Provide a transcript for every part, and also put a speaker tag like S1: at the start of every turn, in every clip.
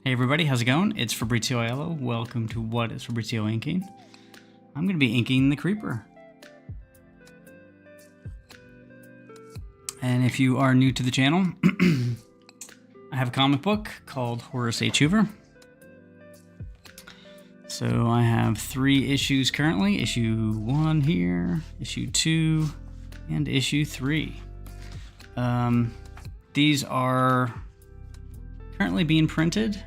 S1: Hey everybody, how's it going? It's Fabrizio Aiello. Welcome to What is Fabrizio Inking? I'm going to be inking the Creeper. And if you are new to the channel, I have a comic book called Horace H. Hoover. So I have 3 issues currently. Issue 1 here, issue 2, and issue 3. These are currently being printed,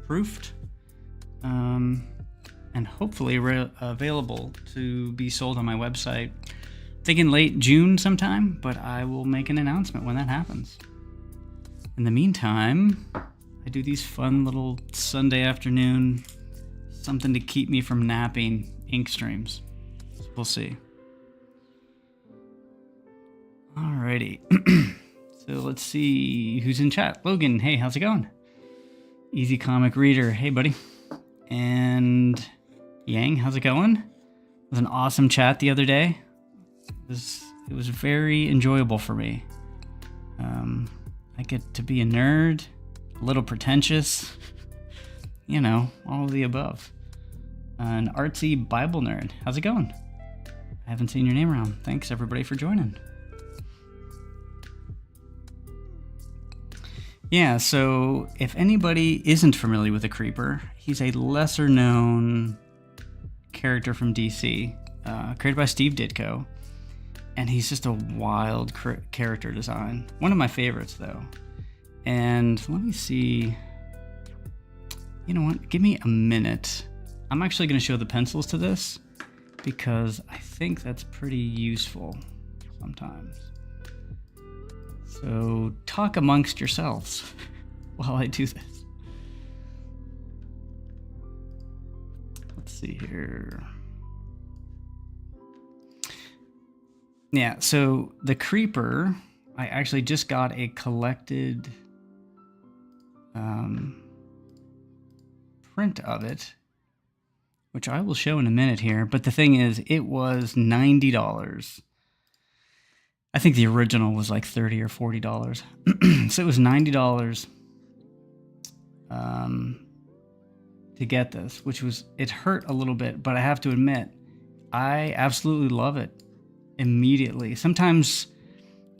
S1: proofed, and hopefully available to be sold on my website. Thinking late June sometime, but I will make an announcement when that happens. In the meantime, I do these fun little Sunday afternoon, something to keep me from napping ink streams. We'll see. Alrighty. So let's see who's in chat. Logan, hey, how's it going? Easy Comic Reader, hey buddy. And Yang, how's it going? It was an awesome chat the other day. It was very enjoyable for me. I get to be a nerd, a little pretentious, you know, all of the above. An artsy Bible nerd. How's it going? I haven't seen your name around. Thanks everybody for joining. Yeah, so if anybody isn't familiar with the Creeper, he's a lesser known character from DC, created by Steve Ditko. And he's just a wild character design. One of my favorites, though. And let me see. You know what? Give me a minute. I'm actually going to show the pencils to this because I think that's pretty useful sometimes. So talk amongst yourselves while I do this. Let's see here. Yeah, so the Creeper, I actually just got a collected print of it, which I will show in a minute here. But the thing is, it was $90. I think the original was like $30 or $40. So it was $90 to get this, which was, it hurt a little bit, but I have to admit, I absolutely love it. Immediately. Sometimes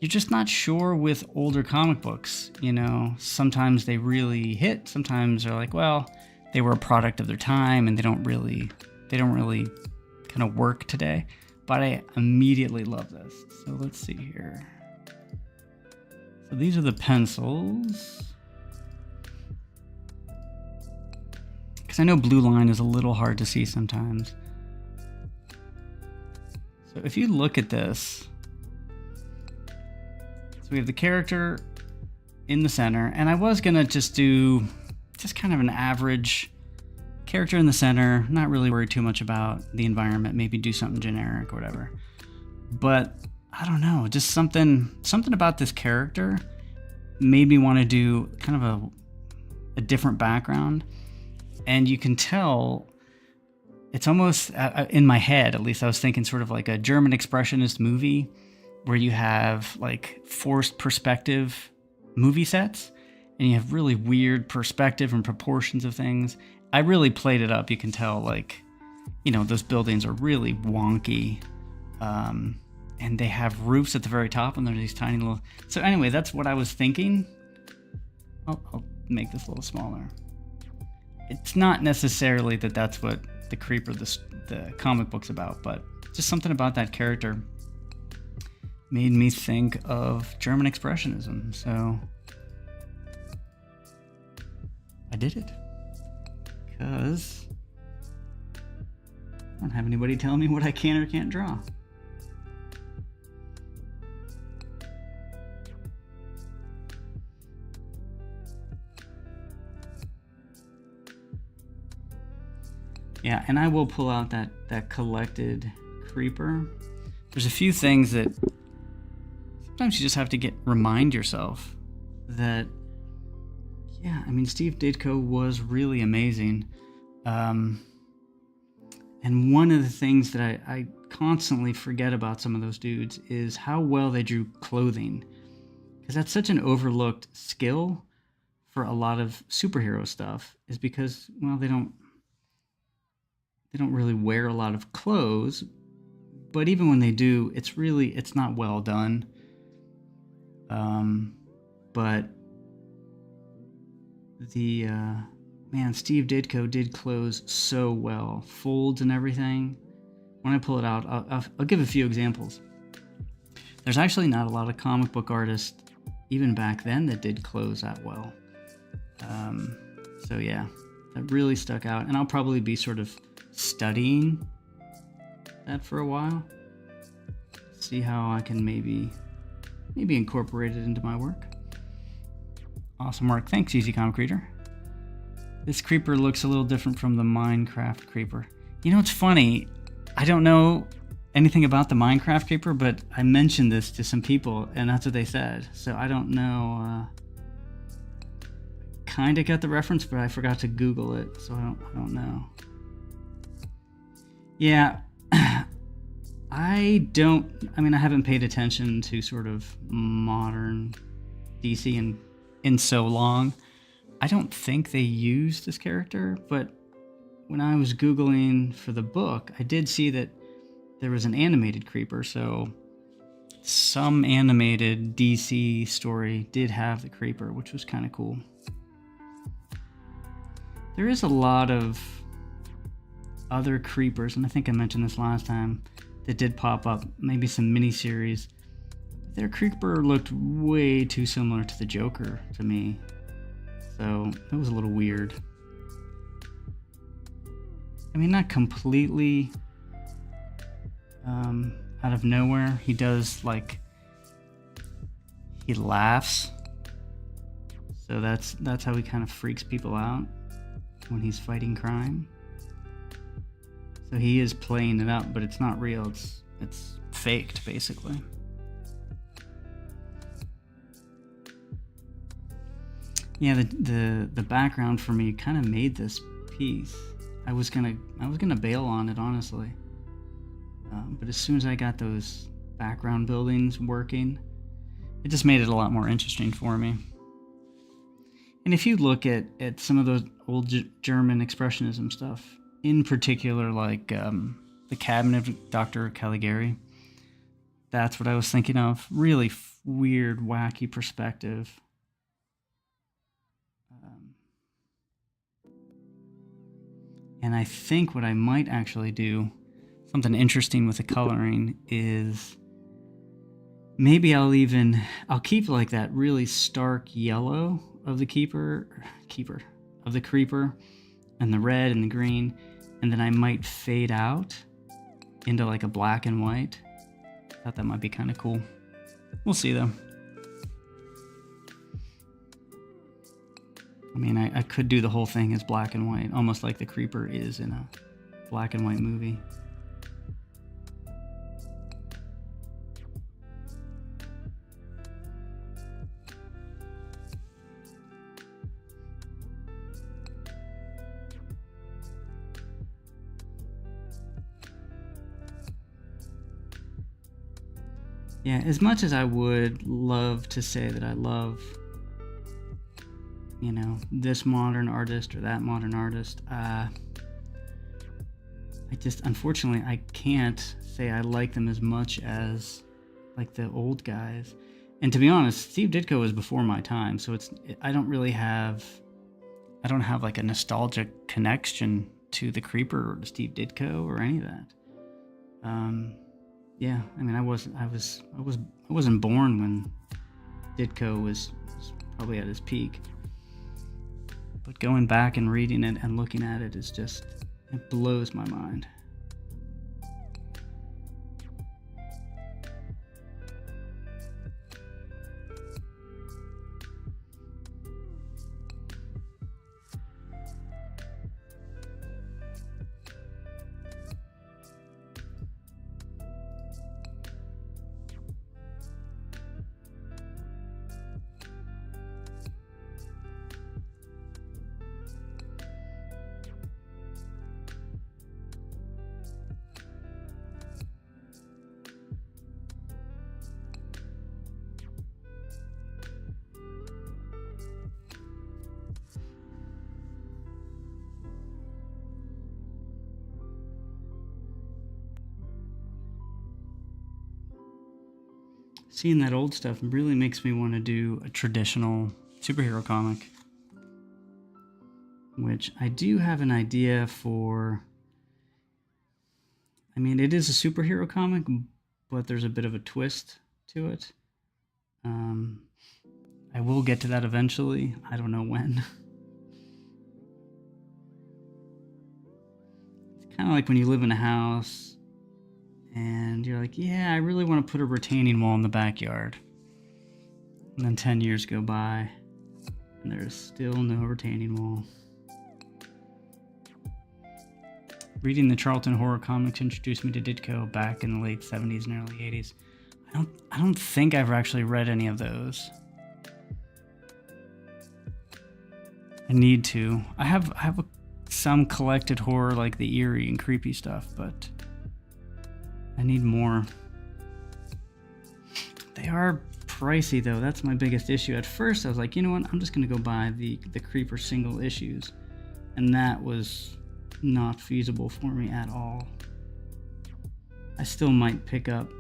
S1: you're just not sure with older comic books, you know. Sometimes they really hit, sometimes they're like, well, they were a product of their time and they don't really kind of work today. But I immediately love this. So let's see here. So these are the pencils. Because I know blue line is a little hard to see sometimes. So if you look at this, so we have the character in the center, and I was gonna just do kind of an average character in the center, not really worry too much about the environment, maybe do something generic or whatever. But I don't know, just something about this character made me want to do kind of a different background, and you can tell. It's almost, in my head, at least I was thinking sort of like a German expressionist movie where you have like forced perspective movie sets and you have really weird perspective and proportions of things. I really played it up. You can tell, like, you know, those buildings are really wonky, and they have roofs at the very top and they're these tiny little... So anyway, that's what I was thinking. I'll make this a little smaller. It's not necessarily that that's what the Creeper, the comic book's about, but just something about that character made me think of German expressionism. So I did it because I don't have anybody telling me what I can or can't draw. Yeah, and I will pull out that collected Creeper. There's a few things that sometimes you just have to remind yourself that, yeah, I mean, Steve Ditko was really amazing. And one of the things that I constantly forget about some of those dudes is how well they drew clothing. Because that's such an overlooked skill for a lot of superhero stuff is because, well, they don't really wear a lot of clothes, but even when they do, it's not well done. But the man, Steve Ditko did clothes so well, folds and everything. When I pull it out, I'll give a few examples. There's actually not a lot of comic book artists, even back then, that did clothes that well. So yeah, that really stuck out, and I'll probably be sort of studying that for a while. See how I can maybe incorporate it into my work. Awesome work. Thanks, Easy Comic Reader. This creeper looks a little different from the Minecraft creeper. You know, it's funny. I don't know anything about the Minecraft creeper, but I mentioned this to some people, and that's what they said. So I don't know. Kind of got the reference, but I forgot to Google it, so I don't know. Yeah, I haven't paid attention to sort of modern DC in so long. I don't think they used this character, but when I was Googling for the book, I did see that there was an animated creeper, so some animated DC story did have the creeper, which was kind of cool. There is a lot of other creepers, and I think I mentioned this last time, that did pop up, maybe some miniseries. Their creeper looked way too similar to the Joker to me, so that was a little weird. I mean, not completely out of nowhere. He does, like, he laughs, so that's how he kind of freaks people out when he's fighting crime. So he is playing it up, but it's not real. It's faked, basically. Yeah, the background for me kind of made this piece. I was gonna bail on it, honestly, but as soon as I got those background buildings working, it just made it a lot more interesting for me. And if you look at some of those old German expressionism stuff, in particular, like the Cabinet of Dr. Caligari, that's what I was thinking of. Really weird, wacky perspective. And I think what I might actually do, something interesting with the coloring, is maybe I'll keep like that really stark yellow of the creeper, and the red and the green, and then I might fade out into like a black and white. Thought that might be kind of cool. We'll see though. I mean, I could do the whole thing as black and white, almost like the creeper is in a black and white movie. Yeah, as much as I would love to say that I love, you know, this modern artist or that modern artist, unfortunately, I can't say I like them as much as like the old guys. And to be honest, Steve Ditko was before my time, so I don't have like a nostalgic connection to the Creeper or to Steve Ditko or any of that. Yeah, I mean, I wasn't born when Ditko was probably at his peak. But going back and reading it and looking at it it blows my mind. seeing that old stuff really makes me want to do a traditional superhero comic, which I do have an idea for. I mean, it is a superhero comic, but there's a bit of a twist to it. I will get to that eventually. I don't know when. It's kind of like when you live in a house and you're like, yeah, I really want to put a retaining wall in the backyard. And then 10 years go by and there's still no retaining wall. Reading the Charlton horror comics introduced me to Ditko back in the late 70s and early 80s. I don't think I've actually read any of those. I need to. I have some collected horror, like the eerie and creepy stuff, but I need more. They are pricey though. That's my biggest issue. At first I was like, you know what, I'm just gonna go buy the Creeper single issues, and that was not feasible for me at all. I still might pick up,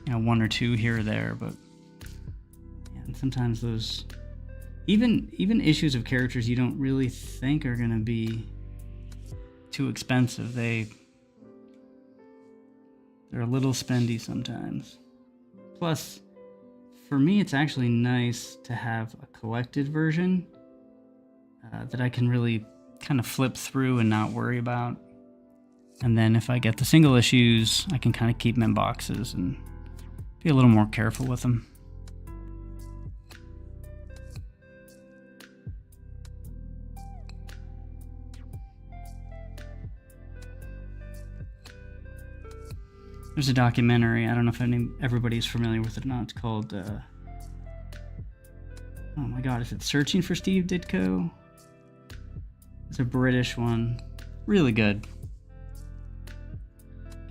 S1: you know, one or two here or there, but yeah, and sometimes those even issues of characters you don't really think are gonna be too expensive, they're a little spendy sometimes. Plus, for me, it's actually nice to have a collected version that I can really kind of flip through and not worry about. And then if I get the single issues, I can kind of keep them in boxes and be a little more careful with them. There's a documentary, I don't know if everybody's familiar with it or not, it's called, oh my god, is it Searching for Steve Ditko? It's a British one, really good.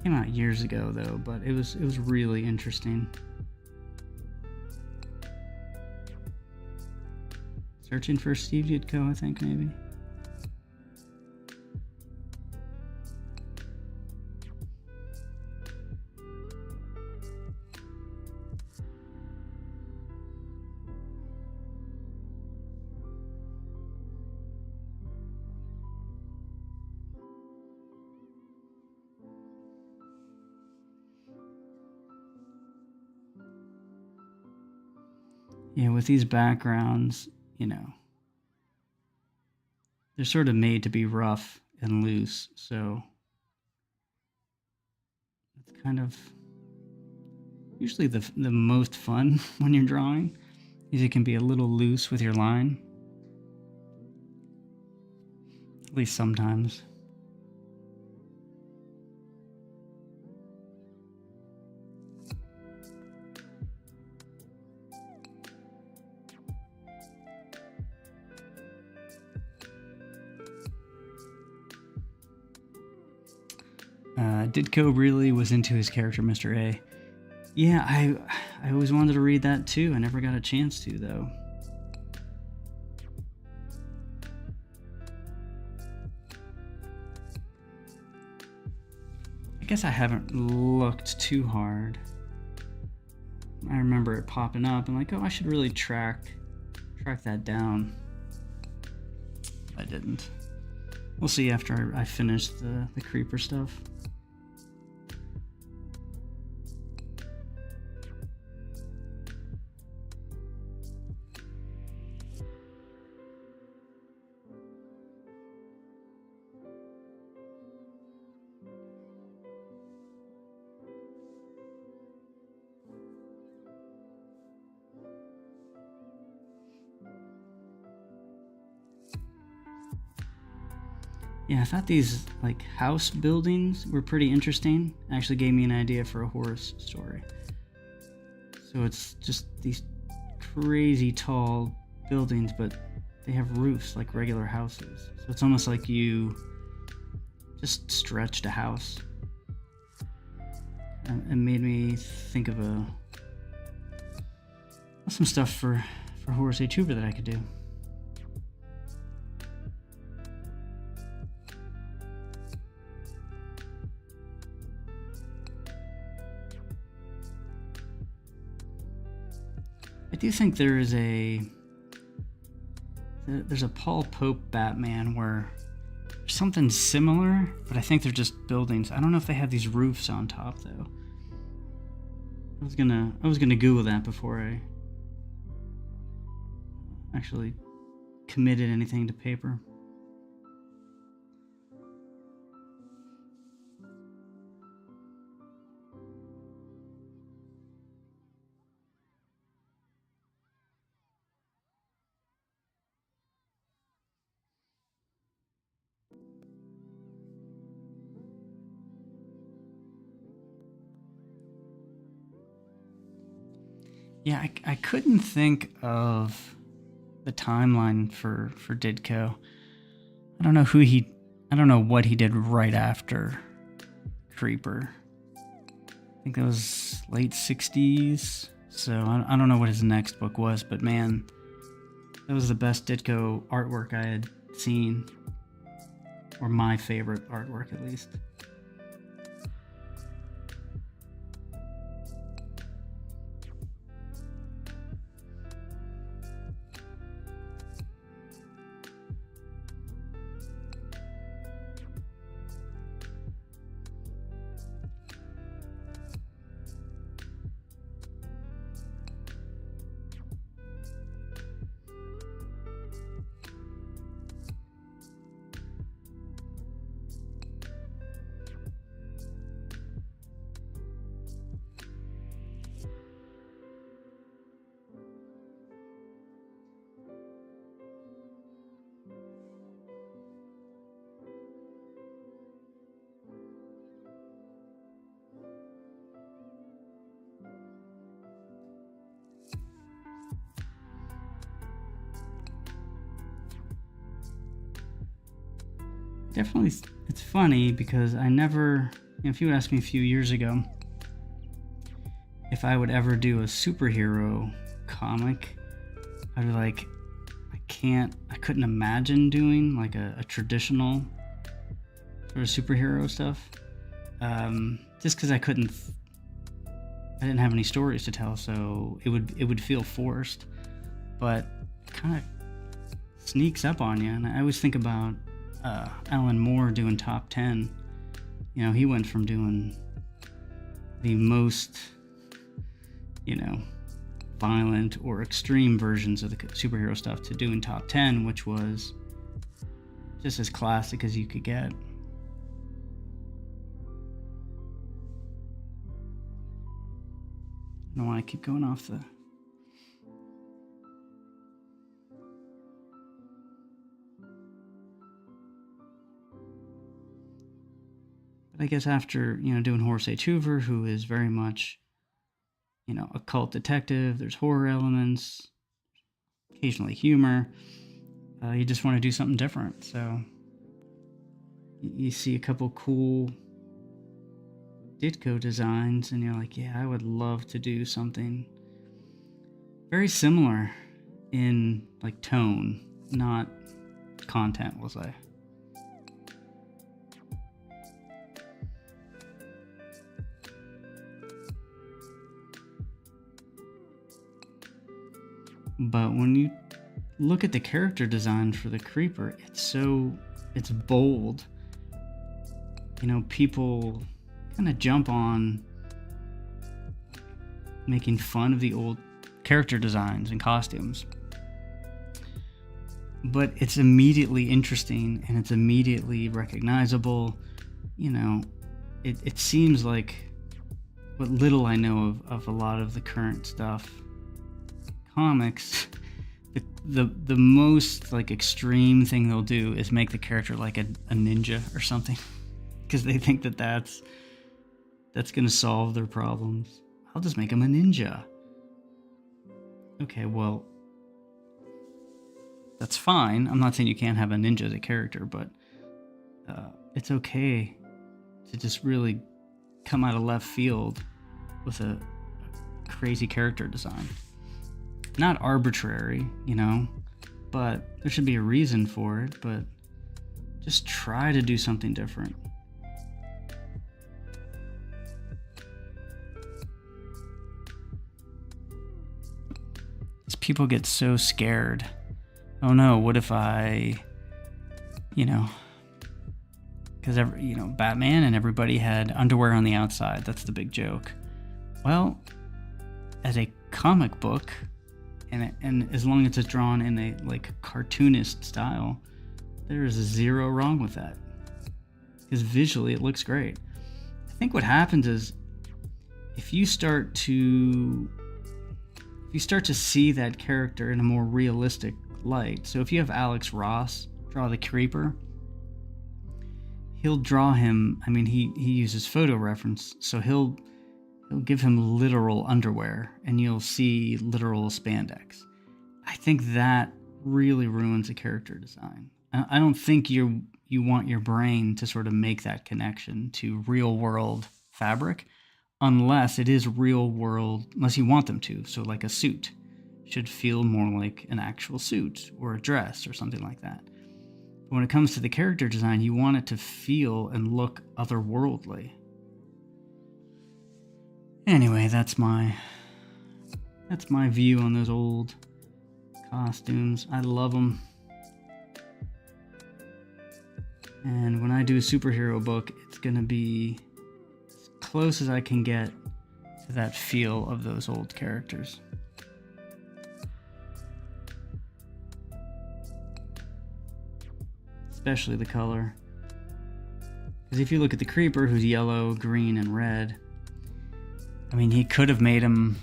S1: Came out years ago though, but it was really interesting. Searching for Steve Ditko, I think, maybe. Yeah, with these backgrounds, you know, they're sort of made to be rough and loose, so it's kind of usually the most fun when you're drawing is it can be a little loose with your line, at least sometimes. Ditko really was into his character, Mr. A. Yeah, I always wanted to read that too. I never got a chance to, though. I guess I haven't looked too hard. I remember it popping up and like, oh, I should really track that down. I didn't. We'll see after I finish the Creeper stuff. Yeah, I thought these like house buildings were pretty interesting. Actually gave me an idea for a Horace story. So it's just these crazy tall buildings, but they have roofs like regular houses. So it's almost like you just stretched a house. It made me think of some stuff for Horace H. Hoover that I could do. do think there's a Paul Pope Batman where there's something similar, but I think they're just buildings. I don't know if they have these roofs on top though. I was gonna Google that before I actually committed anything to paper. Yeah, I couldn't think of the timeline for Ditko. I don't know what he did right after Creeper. I think that was late 60s. So I don't know what his next book was, but man, that was the best Ditko artwork I had seen. Or my favorite artwork, at least. Definitely, it's funny because I never, if you asked me a few years ago if I would ever do a superhero comic, I'd be like, I couldn't imagine doing like a traditional sort of superhero stuff. Just because I didn't have any stories to tell, so it would feel forced, but kind of sneaks up on you. And I always think about Alan Moore doing top 10. You know, he went from doing the most, violent or extreme versions of the superhero stuff to doing top 10, which was just as classic as you could get. I don't want to keep going off the... But I guess after, doing Horace H. Hoover, who is very much, occult detective, there's horror elements, occasionally humor. You just want to do something different. So you see a couple cool Ditko designs and you're like, yeah, I would love to do something very similar in like tone, not content, we'll say. But when you look at the character design for the Creeper, it's bold. People kind of jump on making fun of the old character designs and costumes. But it's immediately interesting and it's immediately recognizable. It seems like what little I know of a lot of the current stuff. Comics, the most like extreme thing they'll do is make the character like a ninja or something, because they think that's gonna solve their problems. I'll just make him a ninja. Okay, well, that's fine. I'm not saying you can't have a ninja as a character, but it's okay to just really come out of left field with a crazy character design. Not arbitrary, but there should be a reason for it, but just try to do something different. people get so scared. Oh no, what if I, because Batman and everybody had underwear on the outside. That's the big joke. Well, as a comic book, and as long as it's drawn in a cartoonist style, there is zero wrong with that. Because visually it looks great. I think what happens is if you start to see that character in a more realistic light. So if you have Alex Ross draw the Creeper, he'll draw him. I mean, he uses photo reference, so he'll give him literal underwear, and you'll see literal spandex. I think that really ruins a character design. I don't think you want your brain to sort of make that connection to real world fabric, unless it is real world, unless you want them to. So like a suit should feel more like an actual suit or a dress or something like that. But when it comes to the character design, you want it to feel and look otherworldly. Anyway, that's my view on those old costumes. I love them. And when I do a superhero book, it's going to be as close as I can get to that feel of those old characters. Especially the color. Because if you look at the Creeper, who's yellow, green, and red, I mean, he could have made him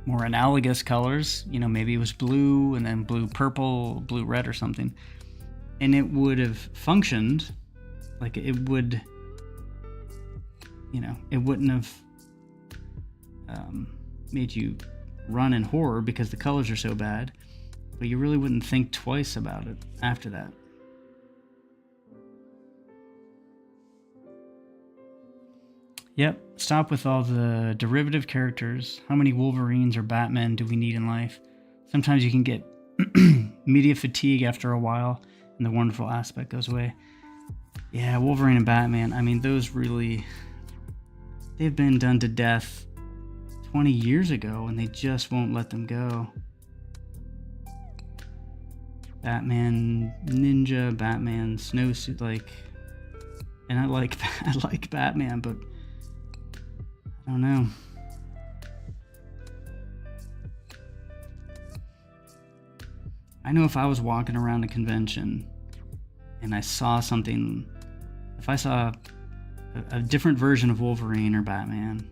S1: more analogous colors. Maybe it was blue and then blue purple, blue red or something. And it would have functioned. Like it would, it wouldn't have made you run in horror because the colors are so bad. But you really wouldn't think twice about it after that. Yep, stop with all the derivative characters. How many Wolverines or Batmen do we need in life? Sometimes you can get media fatigue after a while, and the wonderful aspect goes away. Yeah, Wolverine and Batman, I mean, those really, they've been done to death 20 years ago, and they just won't let them go. Batman Ninja, Batman Snowsuit, and I like Batman, but I don't know. I know if I was walking around a convention and I saw something, if I saw a different version of Wolverine or Batman,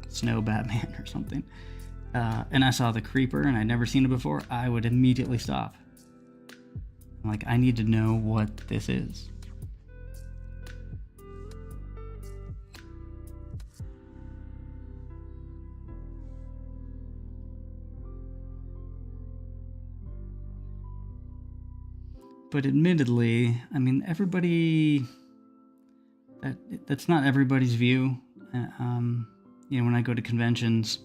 S1: Snow Batman or something, and I saw the Creeper and I'd never seen it before, I would immediately stop. I need to know what this is. But admittedly, I mean, that's not everybody's view. When I go to conventions,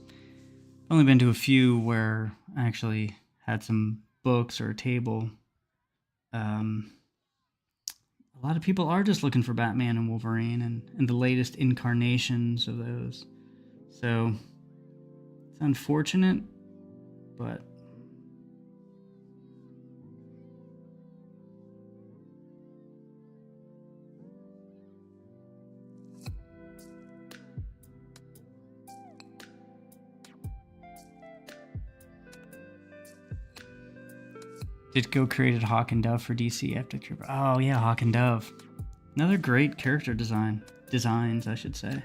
S1: I've only been to a few where I actually had some books or a table. A lot of people are just looking for Batman and Wolverine and the latest incarnations of those. So it's unfortunate, but Ditko created Hawk and Dove for DC after Creeper. Oh yeah, Hawk and Dove. Another great character designs, I should say.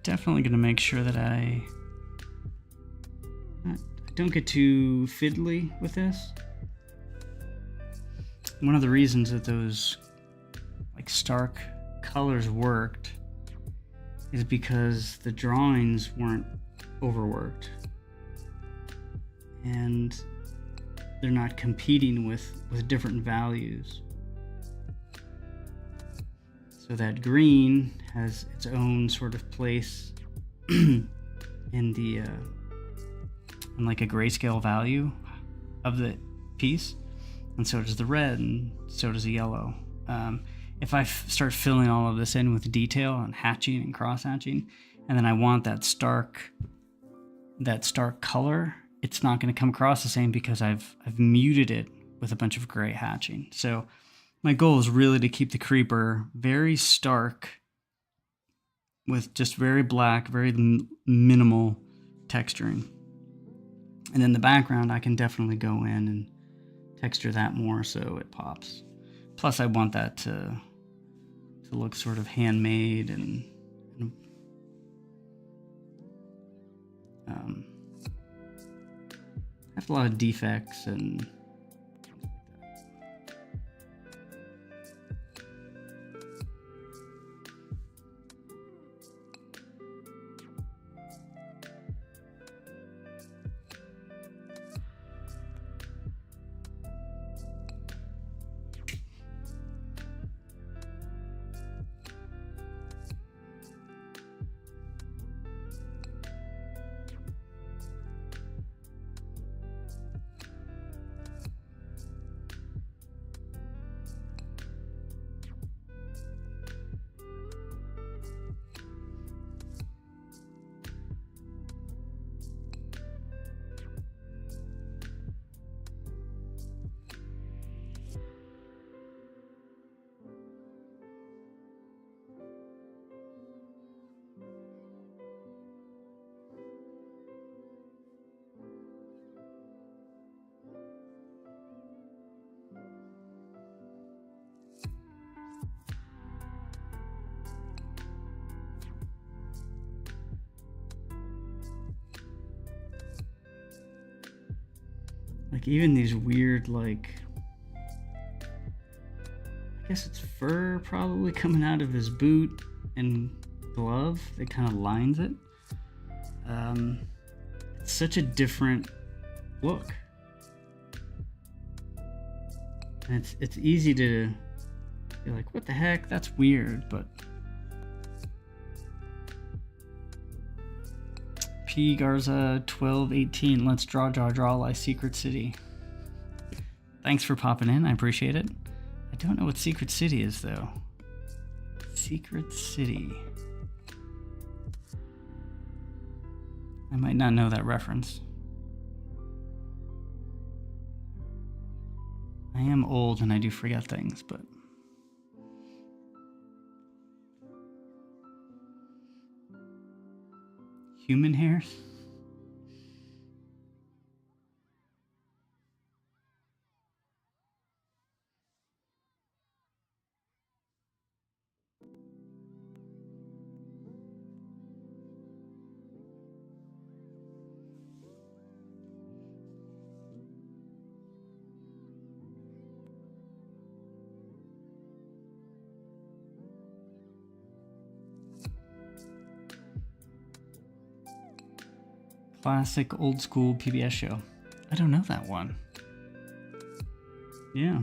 S1: definitely going to make sure that I don't get too fiddly with this. One of the reasons that those like stark colors worked is because the drawings weren't overworked and they're not competing with different values. So that green has its own sort of place in the in like a grayscale value of the piece, and so does the red, and so does the yellow. If I start filling all of this in with detail and hatching and cross hatching, and then I want that stark color, it's not going to come across the same because I've muted it with a bunch of gray hatching. So my goal is really to keep the creeper very stark with just very black, very minimal texturing. And then the background, I can definitely go in and texture that more so it pops. Plus, I want that to look sort of handmade and have a lot of defects and like even these weird, like, I guess it's fur probably coming out of his boot and glove that kind of lines it. It's such a different look. And it's easy to be like, what the heck? That's weird, but P Garza 1218, let's draw like Secret City. Thanks for popping in, I appreciate it. I don't know what Secret City is though. Secret City. I might not know that reference. I am old and I do forget things, but human hairs? Classic old school PBS show. I don't know that one. Yeah.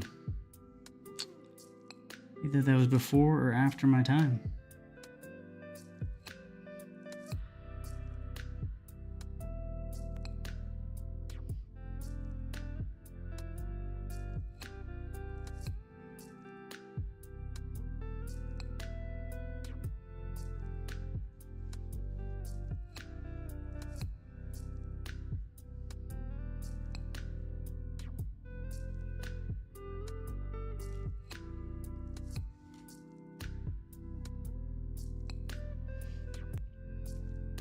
S1: Either that was before or after my time.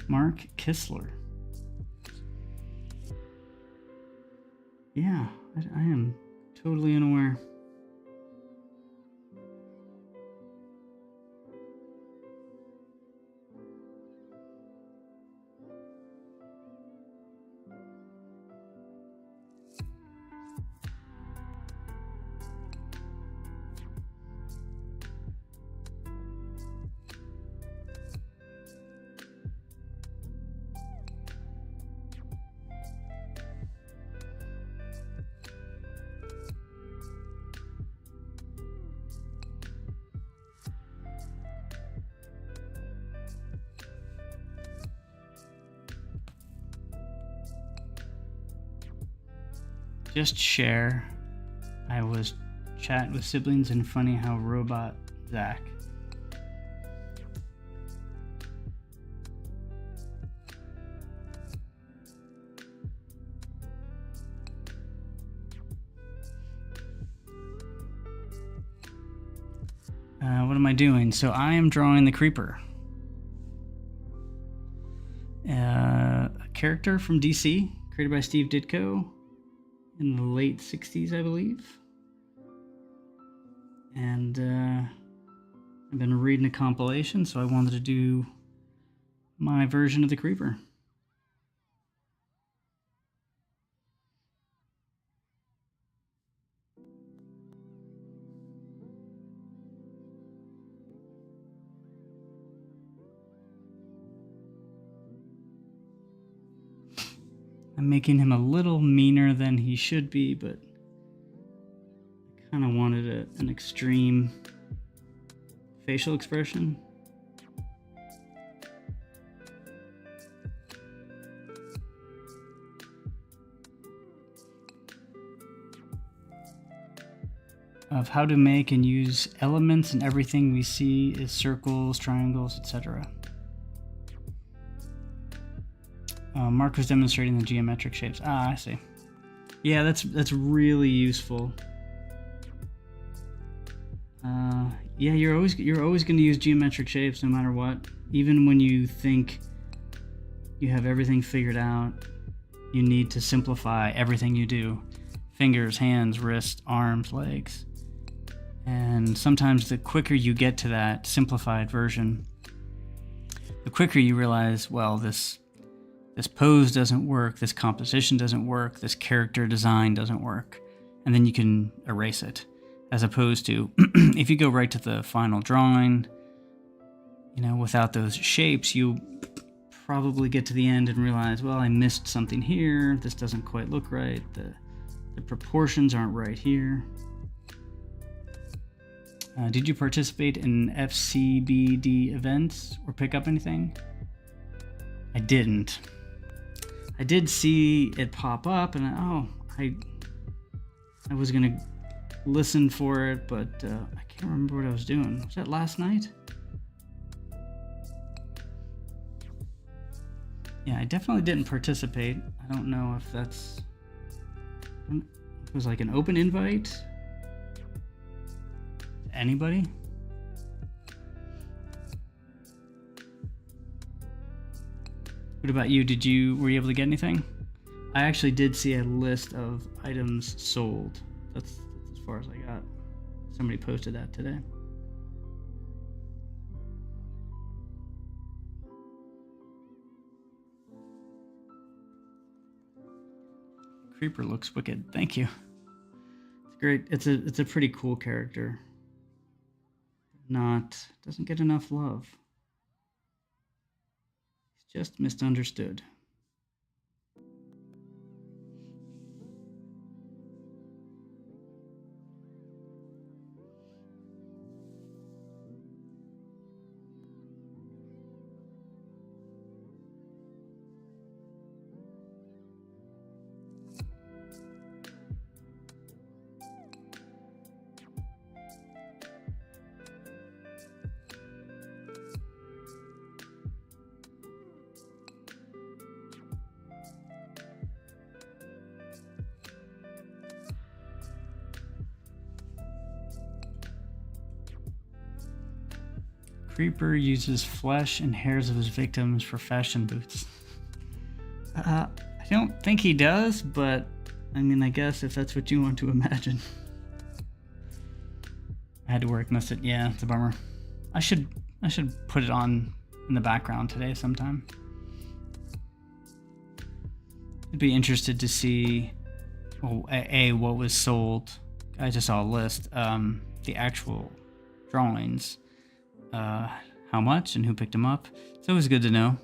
S1: Mark Kistler. Yeah, I am totally unaware. just share. I was chatting with siblings and funny how robot Zach. What am I doing? So I am drawing the Creeper. A character from DC, created by Steve Ditko in the late 60s, I believe. And I've been reading a compilation, so I wanted to do my version of the Creeper. I'm making him a little meaner than he should be, but I kind of wanted an extreme facial expression. Of how to make and use elements in everything we see is circles, triangles, etc. Mark was demonstrating the geometric shapes. I see. Yeah, that's really useful. Yeah, you're always going to use geometric shapes no matter what. Even when you think you have everything figured out, you need to simplify everything you do. Fingers, hands, wrists, arms, legs. And sometimes the quicker you get to that simplified version, the quicker you realize, well, this pose doesn't work, this composition doesn't work, this character design doesn't work, and then you can erase it. As opposed to, if you go right to the final drawing, without those shapes, you probably get to the end and realize, well, I missed something here, this doesn't quite look right, the proportions aren't right here. Did you participate in FCBD events or pick up anything? I didn't. I did see it pop up, and I was gonna listen for it, but I can't remember what I was doing. Was that last night? Yeah, I definitely didn't participate. I don't know if it was like an open invite to anybody. What about you? Were you able to get anything? I actually did see a list of items sold. That's as far as I got. Somebody posted that today. Creeper looks wicked. Thank you. It's great. It's a pretty cool character. Doesn't get enough love. Just misunderstood. Creeper uses flesh and hairs of his victims for fashion boots. I don't think he does, but I guess if that's what you want to imagine. I had to work, missed it. Yeah, it's a bummer. I should put it on in the background today sometime. I'd be interested to see what was sold. I just saw a list. The actual drawings. How much and who picked them up. It's always good to know.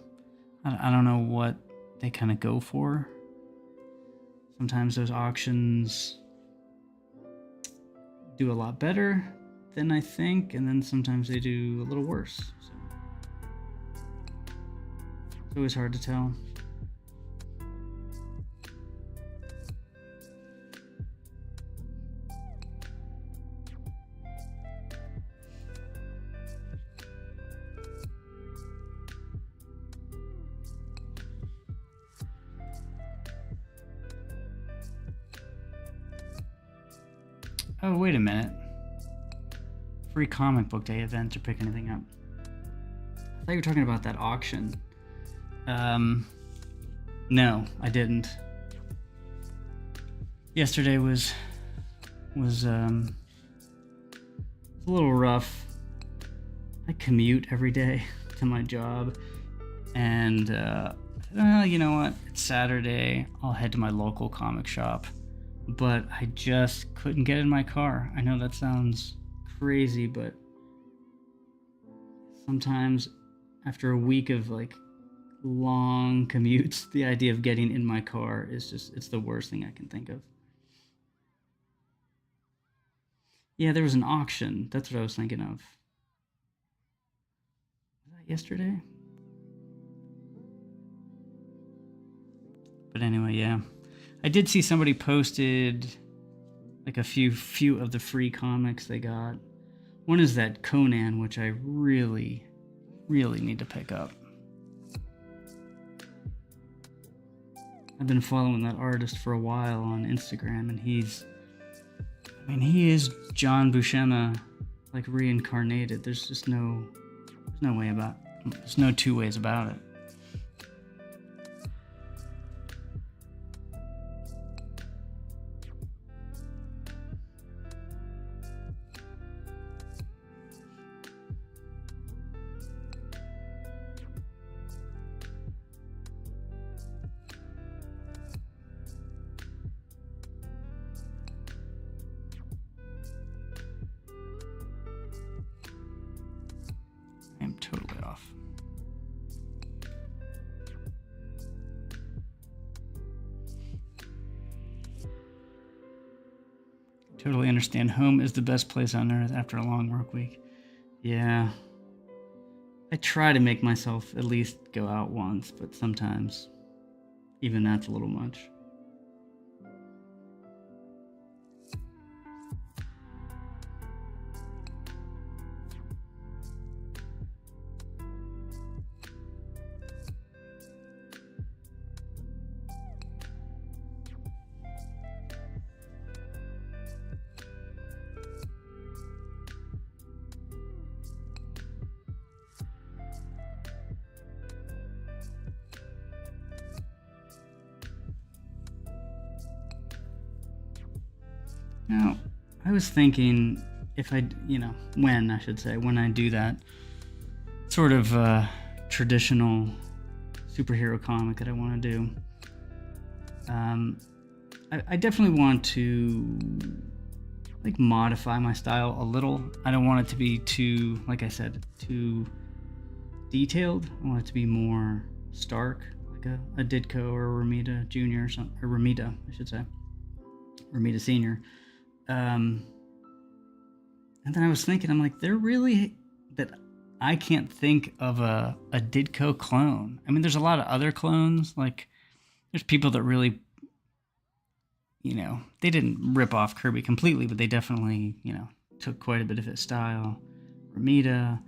S1: I don't know what they kind of go for. Sometimes those auctions do a lot better than I think, and then sometimes they do a little worse. So it's always hard to tell. Oh, wait a minute. Free comic book day events, or pick anything up. I thought you were talking about that auction. No, I didn't. Yesterday was a little rough. I commute every day to my job, and you know what? It's Saturday. I'll head to my local comic shop, but I just couldn't get in my car. I know that sounds crazy, but sometimes after a week of like long commutes, the idea of getting in my car is it's the worst thing I can think of. Yeah, there was an auction. That's what I was thinking of. Was that yesterday? But anyway, yeah. I did see somebody posted like a few of the free comics they got. One is that Conan, which I really need to pick up. I've been following that artist for a while on Instagram, and he is John Buscema, like reincarnated. There's no two ways about it. I am totally off. Totally understand. Home is the best place on earth after a long work week. Yeah. I try to make myself at least go out once, but sometimes even that's a little much. Now, I was thinking when I do that sort of traditional superhero comic that I want to do, I definitely want to like modify my style a little. I don't want it to be too, like I said, too detailed. I want it to be more stark, like a Ditko or a Romita Jr. or something, or Romita, I should say, Romita Sr. And then I was thinking, I'm like, they're really that I can't think of a Ditko clone. I mean, there's a lot of other clones. Like, there's people that really, they didn't rip off Kirby completely, but they definitely, took quite a bit of his style. Romita,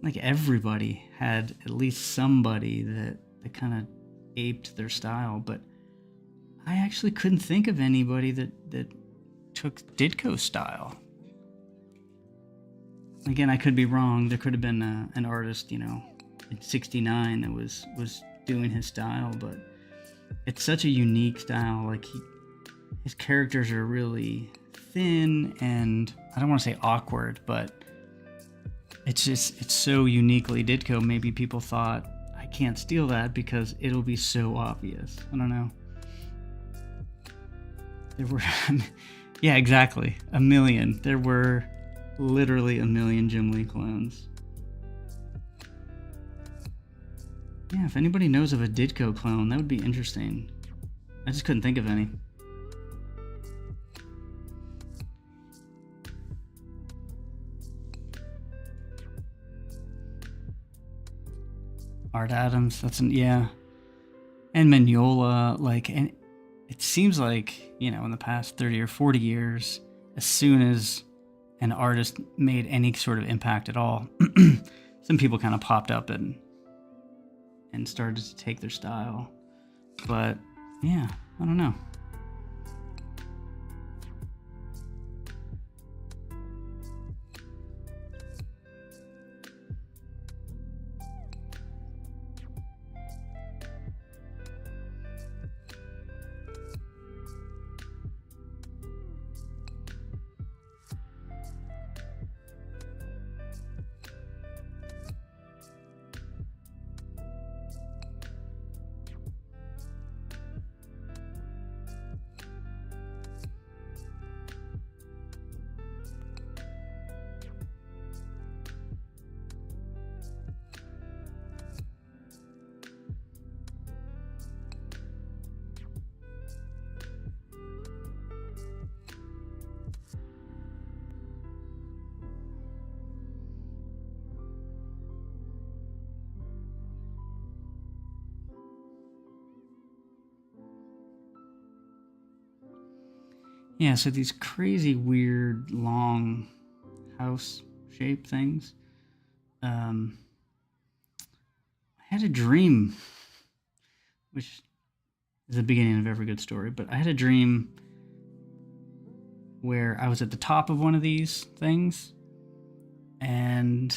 S1: like everybody had at least somebody that kind of aped their style. But I actually couldn't think of anybody that took Ditko style. Again, I could be wrong. There could have been an artist, in '69 that was doing his style, but it's such a unique style. Like his characters are really thin, and I don't want to say awkward, but it's so uniquely Ditko. Maybe people thought, I can't steal that because it'll be so obvious. I don't know. There were yeah, exactly. 1 million. There were literally 1 million Jim Lee clones. Yeah, if anybody knows of a Ditko clone, that would be interesting. I just couldn't think of any. Art Adams, yeah. And Mignola, and it seems like, in the past 30 or 40 years, as soon as an artist made any sort of impact at all, some people kind of popped up and started to take their style. But yeah, I don't know. Yeah, so these crazy, weird, long house shape things. I had a dream, which is the beginning of every good story, but I had a dream where I was at the top of one of these things, and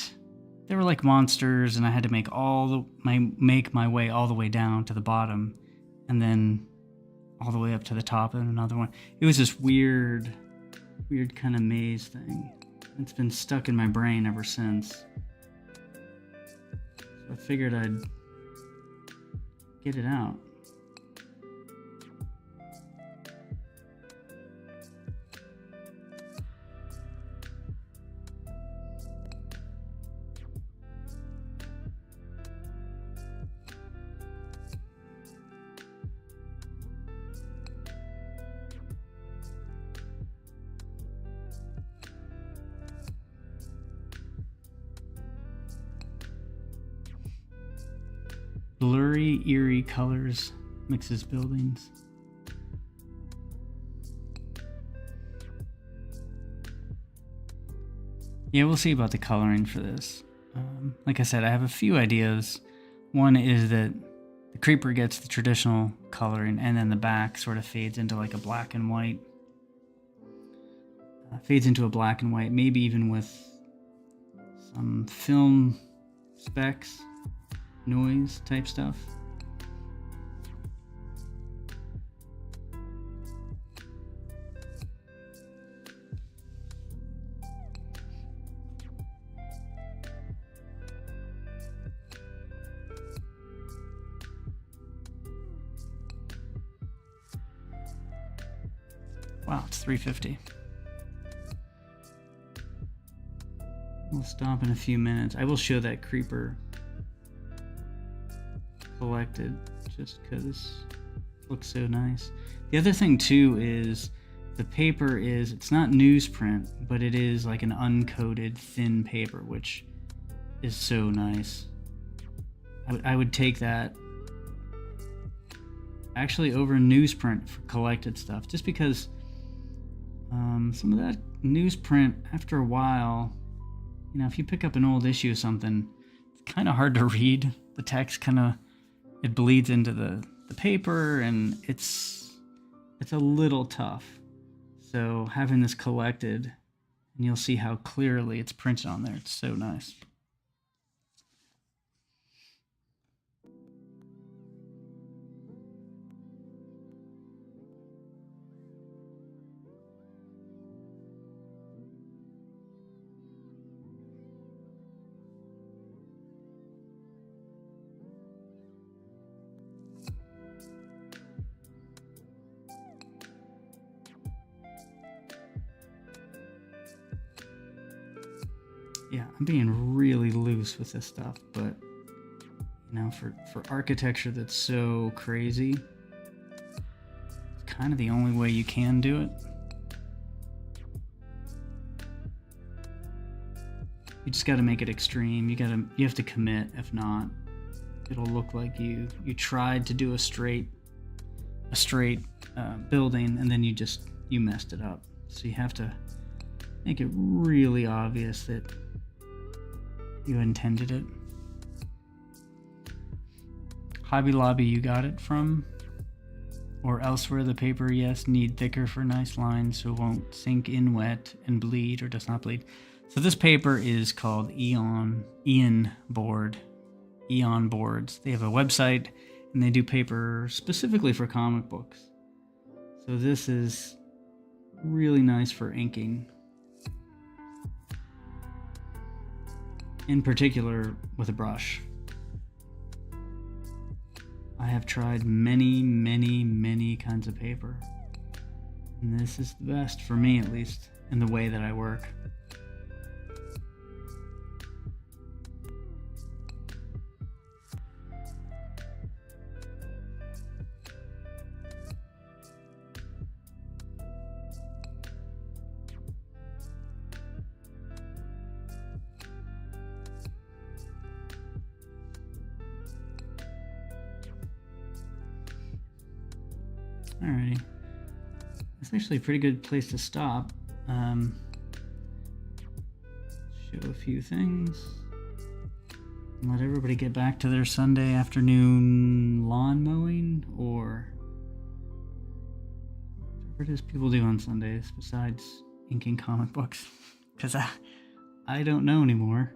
S1: they were like monsters, and I had to make my way all the way down to the bottom, and then all the way up to the top of another one. It was this weird kind of maze thing. It's been stuck in my brain ever since. So I figured I'd get it out. Blurry, eerie colors mixes buildings. Yeah, we'll see about the coloring for this. Like I said, I have a few ideas. One is that the creeper gets the traditional coloring, and then the back sort of fades into like a black and white. Fades into a black and white, maybe even with some film specs. Noise type stuff. Wow, it's 3:50. We'll stop in a few minutes. I will show that creeper collected just because it looks so nice. The other thing too is the paper it's not newsprint, but it is like an uncoated thin paper, which is so nice. I would take that actually over newsprint for collected stuff, just because some of that newsprint, after a while, if you pick up an old issue of something, it's kind of hard to read. The text it bleeds into the paper, and it's a little tough. So having this collected, and you'll see how clearly it's printed on there. It's so nice. Yeah, I'm being really loose with this stuff, but for architecture that's so crazy, it's kind of the only way you can do it. You just got to make it extreme. You have to commit. If not, it'll look like you tried to do a straight building, and then you messed it up. So you have to make it really obvious that you intended it. Hobby Lobby you got it from, or elsewhere the paper, yes, need thicker for nice lines so it won't sink in wet and bleed or does not bleed. So this paper is called Eon Boards. They have a website, and they do paper specifically for comic books. So this is really nice for inking. In particular with a brush. I have tried many, many, many kinds of paper, and this is the best for me, at least in the way that I work. Alrighty. That's actually a pretty good place to stop. Show a few things. Let everybody get back to their Sunday afternoon lawn mowing or whatever it is people do on Sundays besides inking comic books. Because I don't know anymore.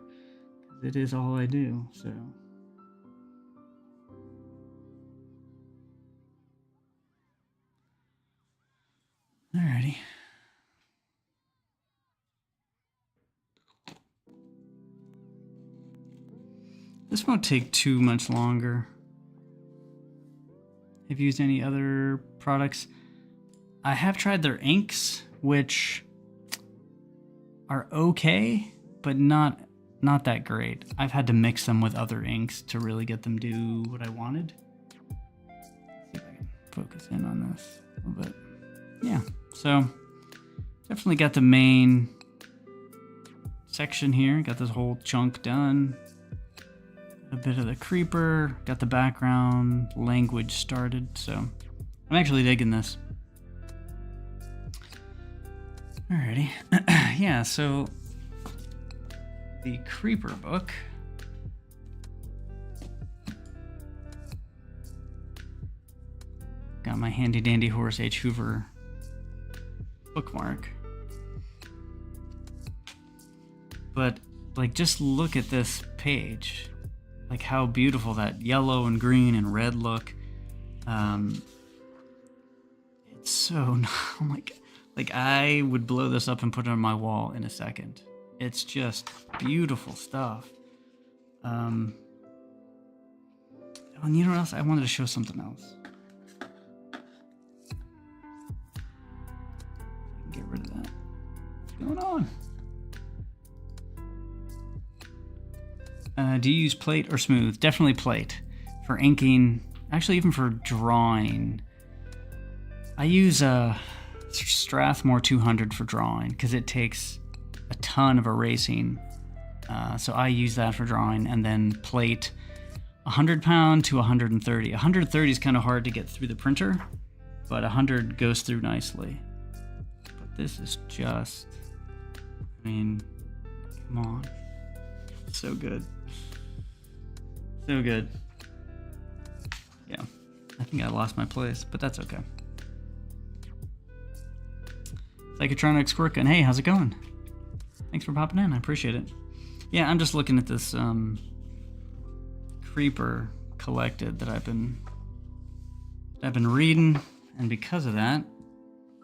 S1: It is all I do, so. Alrighty. This won't take too much longer. Have you used any other products? I have tried their inks, which are okay, but not that great. I've had to mix them with other inks to really get them do what I wanted. Let's see if I can focus in on this a little bit. Yeah, so definitely got the main section here. Got this whole chunk done. A bit of the creeper, got the background language started, so I'm actually digging this. Alrighty. Yeah, so the creeper book. Got my handy dandy Horace H. Hoover bookmark. But like, just look at this page. Like how beautiful that yellow and green and red look. It's so, oh my God. Like I would blow this up and put it on my wall in a second. It's just beautiful stuff. And you know what else? I wanted to show something else. Get rid of that. What's going on? Do you use plate or smooth? Definitely plate. For inking, actually even for drawing. I use a Strathmore 200 for drawing because it takes a ton of erasing. So I use that for drawing, and then plate 100 pound to 130. 130 is kind of hard to get through the printer, but 100 goes through nicely. But this is just, I mean, come on. So good. So good. Yeah, I think I lost my place, but that's okay. Psychotronics Quirkin, hey, how's it going? Thanks for popping in, I appreciate it. Yeah, I'm just looking at this creeper collected that I've been reading, and because of that,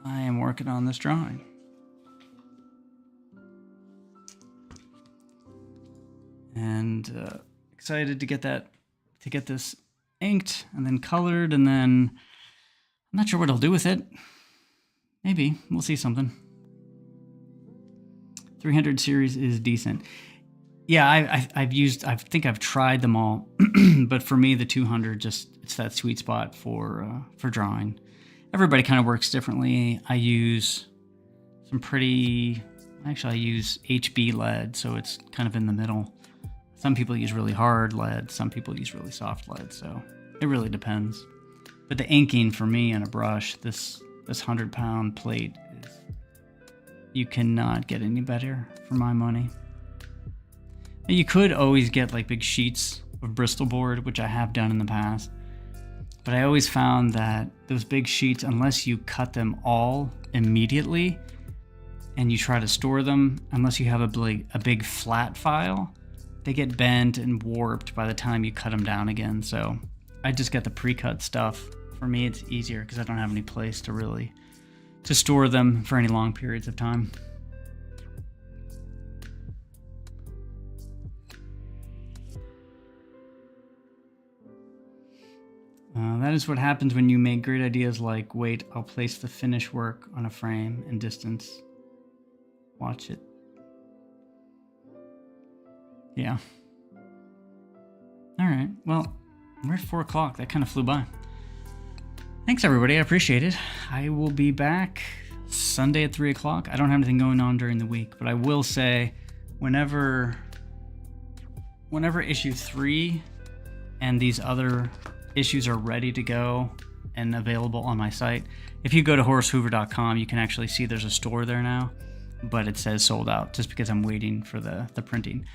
S1: I am working on this drawing. And excited to get this inked and then colored, and then I'm not sure what I'll do with it. Maybe we'll see something. 300 series is decent. Yeah, I think I've tried them all, but for me the 200 it's that sweet spot for drawing. Everybody kind of works differently. I use I use HB lead, so it's kind of in the middle. Some people use really hard lead, some people use really soft lead, so it really depends. But the inking for me on a brush, this 100-pound plate, you cannot get any better for my money. And you could always get like big sheets of Bristol board, which I have done in the past, but I always found that those big sheets, unless you cut them all immediately and you try to store them, unless you have a big flat file, they get bent and warped by the time you cut them down again. So I just get the pre-cut stuff. For me, it's easier because I don't have any place to store them for any long periods of time. That is what happens when you make great ideas like, wait, I'll place the finished work on a frame and distance. Watch it. Yeah. All right. Well, we're at 4 o'clock. That kind of flew by. Thanks, everybody. I appreciate it. I will be back Sunday at 3 o'clock. I don't have anything going on during the week, but I will say whenever issue 3 and these other issues are ready to go and available on my site, If you go to HoraceHoover.com, you can actually see there's a store there now, but it says sold out just because I'm waiting for the printing.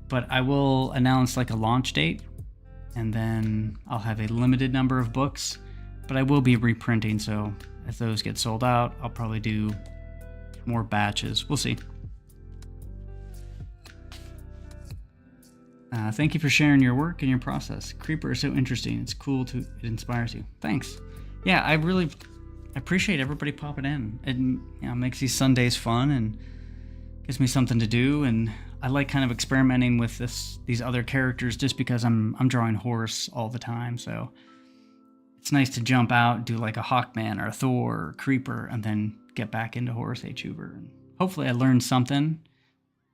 S1: But I will announce like a launch date, and then I'll have a limited number of books, but I will be reprinting. So if those get sold out, I'll probably do more batches. We'll see. Thank you for sharing your work and your process. Creeper is so interesting. It's cool it inspires you. Thanks. Yeah, I really appreciate everybody popping in. It makes these Sundays fun and gives me something to do. And I like kind of experimenting with these other characters just because I'm drawing Horace all the time. So it's nice to jump out, do like a Hawkman or a Thor or Creeper, and then get back into Horace H. Hoover. And hopefully I learned something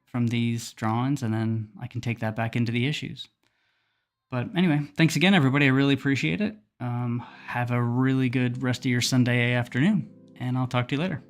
S1: from these drawings, and then I can take that back into the issues. But anyway, thanks again, everybody. I really appreciate it. Have a really good rest of your Sunday afternoon, and I'll talk to you later.